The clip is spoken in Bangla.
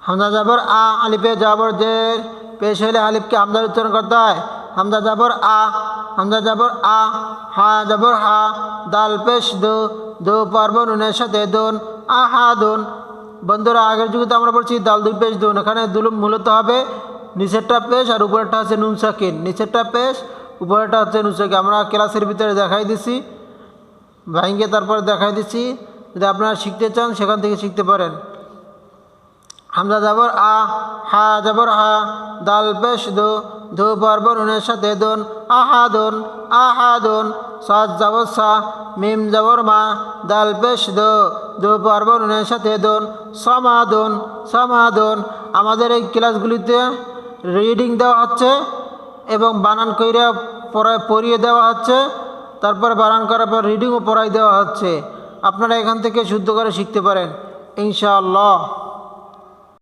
হামজা জবর আ, আলিফে জবর জের, পেশ হলে আলিফকে হামজার উচ্চারণ করতে হয়। হামজা জবর আ, হামজা জবর আ, হা জবর হা, দাল পেশ দো, দো পর্ব নুনের সাথে দোন, আহাদুন। বন্ধুরা, আগের যুগে তো আমরা বলছি দাল দুই পেশ দোন, এখানে দুলুম মূলত হবে নিচেরটা পেশ আর উপরেরটা হচ্ছে নুন সাকিন। নিচেরটা পেশ, উপরেরটা হচ্ছে নুন সাকিন। আমরা ক্লাসের ভিতরে দেখাই দিছি, ভাইঙ্গে তারপরে দেখাই দিচ্ছি, যদি আপনারা শিখতে চান সেখান থেকে শিখতে পারেন। হামজা জবর আ, হা জবর হা, দাল পেশ দো, দো পর্ব নুনের সাথে দোন, আহাদুন, আহাদুন। সাদ জবর সা, মিম জবর মা, দাল পেশ দো, দো পর্ব নুনের সাথে দোন, সমাদুন, সমাদুন। আমাদের এই ক্লাসগুলিতে রিডিং দেওয়া হচ্ছে এবং বানান কইরা পড়িয়ে দেওয়া হচ্ছে, তারপরে বানান করার পর রিডিংও পড়াই দেওয়া হচ্ছে। আপনারা এখান থেকে শুদ্ধ করে শিখতে পারেন ইনশাআল্লাহ।